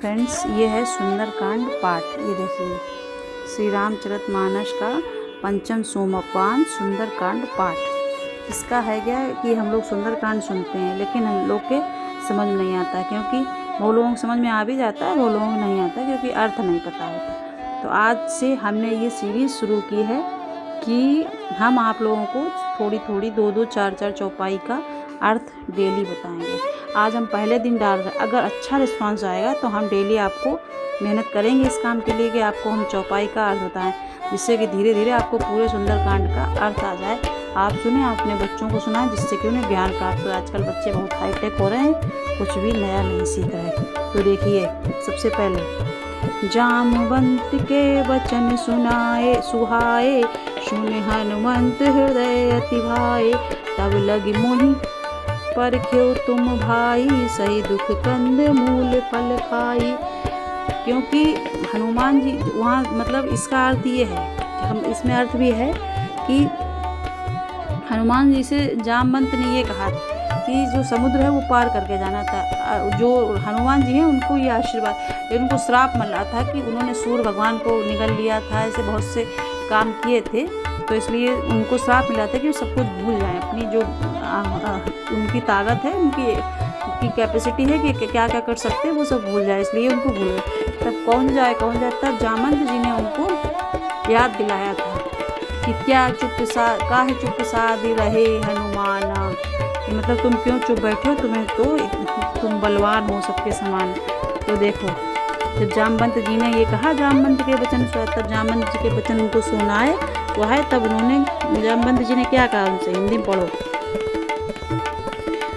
Friends, ये है सुंदरकांड पाठ। ये देखिए, श्री रामचरितमानस का पंचम सोमपान सुंदरकांड पाठ। इसका है क्या कि हम लोग सुंदरकांड सुनते हैं, लेकिन हम लोग के समझ में नहीं आता है, क्योंकि बहुत लोगों को समझ में आ भी जाता है, बहुत लोगों को नहीं आता, क्योंकि अर्थ नहीं पता होता। तो आज से हमने ये सीरीज़ शुरू की है कि हम आप लोगों को थोड़ी थोड़ी 2-2, 4-4 चौपाई का अर्थ डेली बताएंगे। आज हम पहले दिन डाल रहे हैं, अगर अच्छा रिस्पांस आएगा तो हम डेली आपको मेहनत करेंगे इस काम के लिए कि आपको हम चौपाई का अर्थ बताएं, जिससे कि धीरे धीरे आपको पूरे सुंदरकांड का अर्थ आ जाए। आप सुने, आप अपने बच्चों को सुनाएं, जिससे कि उन्हें ज्ञान प्राप्त हो। आजकल बच्चे बहुत हाईटेक हो रहे हैं, कुछ भी नया नहीं सीख रहे। तो देखिए, सबसे पहले जामवंत के वचन सुनाए सुहाए, सुन हनुमंत हृदय अति भाए, तब लगी मोहि परख्यो तुम भाई, सही दुख कंद मूल फल खाई। क्योंकि हनुमान जी वहाँ, मतलब इसका अर्थ ये है, हम इसमें अर्थ भी है कि हनुमान जी से जामवंत ने ये कहा कि जो समुद्र है वो पार करके जाना था। जो हनुमान जी हैं उनको ये आशीर्वाद, उनको श्राप मिल रहा था कि उन्होंने सूर्य भगवान को निगल लिया था, ऐसे बहुत से काम किए थे, तो इसलिए उनको श्राप मिला था कि वो सब कुछ भूल जाएं। अपनी जो उनकी ताकत है, उनकी कैपेसिटी है कि क्या क्या कर सकते हैं, वो सब भूल जाए, इसलिए उनको भूल गए। तब कौन जाए तब जामवंत जी ने उनको याद दिलाया था कि क्या चुप साधी रहे हनुमाना, कि मतलब तुम क्यों चुप बैठे हो, तुम बलवान हो सबके समान। तो देखो, जब जामवंत जी ने ये कहा, जामवंत के वचन तब जामवंत जी के वचन उनको सुनाए तो है, तब उन्होंने जामवंत जी ने क्या कहा उनसे, हिंदी में पढ़ो।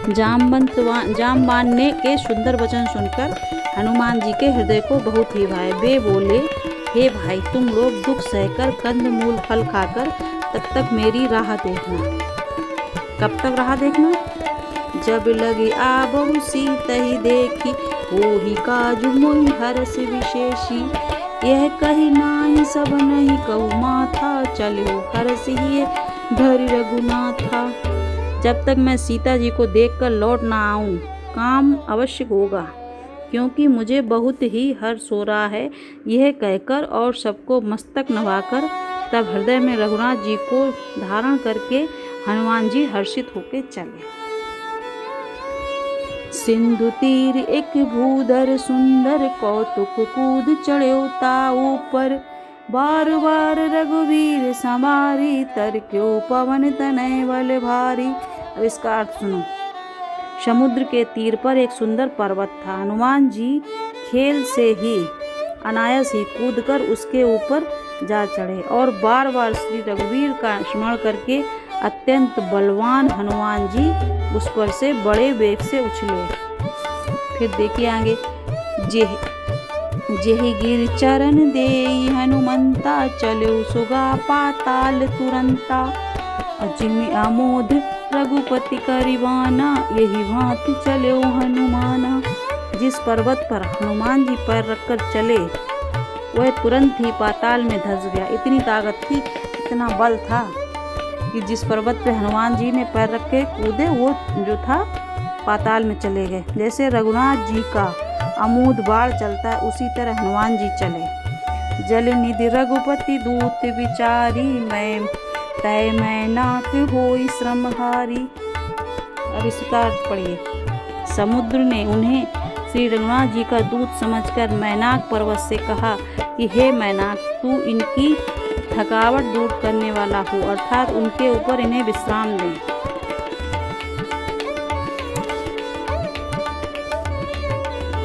जामवान ने के सुंदर वचन सुनकर हनुमान जी के हृदय को बहुत ही भाए। वे बोले, हे भाई, तुम लोग दुख सहकर कंद मूल फल खाकर तब तक मेरी राह देखना। कब तक राह देखना? जब लगी आबहु सीतहि देखी, होहि काजु मोहि हरस विशेषी, यह कही नाही सब नहीं कहु माथा, चलो हरस ही धरि रघुनाथा। जब तक मैं सीता जी को देखकर लौट ना आऊं, काम अवश्य होगा, क्योंकि मुझे बहुत ही हर्ष हो रहा है। यह कहकर और सबको मस्तक नवाकर तब हृदय में रघुनाथ जी को धारण करके हनुमान जी हर्षित होकर चले। सिंधु तीर एक भूधर सुंदर, कौतुक कूद चढ़्यो ताऊ पर, बार बार रघुवीर समारी, तरक्यो पवन तनय बल भारी। अब इसका अर्थ सुनो। समुद्र के तीर पर एक सुंदर पर्वत था। हनुमान जी खेल से ही अनायास ही कूदकर उसके ऊपर जा चढ़े और बार बार श्री रघुवीर का स्मरण करके अत्यंत बलवान हनुमान जी उस पर से बड़े वेग से उछले। फिर देखिए आगे, जेहि गिर चरण देई हनुमंता, चलो सुगा पाताल तुरंता, अजिमि आमोद रघुपति करिवाना, यही भांति चलो हनुमाना। जिस पर्वत पर हनुमान जी पैर रखकर चले, वह तुरंत ही पाताल में धंस गया। इतनी ताकत थी, इतना बल था कि जिस पर्वत पे हनुमान जी ने पैर रख के कूदे, वो जो था पाताल में चले गए। जैसे रघुनाथ जी का अमोद बाढ़ चलता है, उसी तरह हनुमान जी चले। जल निधि रघुपति दूत विचारी, मैं नाथ होई श्रमहारी। अब इसका अर्थ पढ़िए। समुद्र ने उन्हें श्री रघुनाथ जी का दूत समझकर मैनाक पर्वत से कहा कि हे मैनाक, तू इनकी थकावट दूर करने वाला हो, अर्थात उनके ऊपर इन्हें विश्राम दे।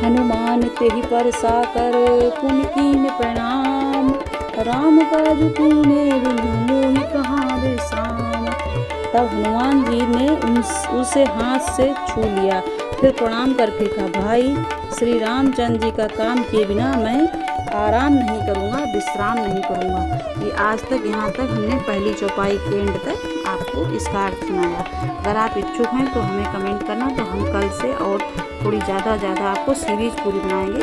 हनुमान तेहि पर साकर, पुन कीन प्रणाम, राम काज तूने बिनु मोहि कहाँ विश्राम। तब हनुमान जी ने उसे हाथ से छू लिया, फिर प्रणाम करके कहा, भाई, श्री रामचंद्र जी का काम किए बिना मैं आराम नहीं करूँगा, विश्राम नहीं करूँगा। ये आज तक, यहाँ तक हमने पहली चौपाई के एंड तक आपको इसका अर्थ सुनाया। अगर आप इच्छुक हैं तो हमें कमेंट करना, तो हम कल से और थोड़ी ज़्यादा आपको सीरीज पूरी बनाएंगे,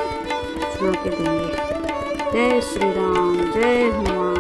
सुना के देंगे। जय श्री राम, जय हनुमान।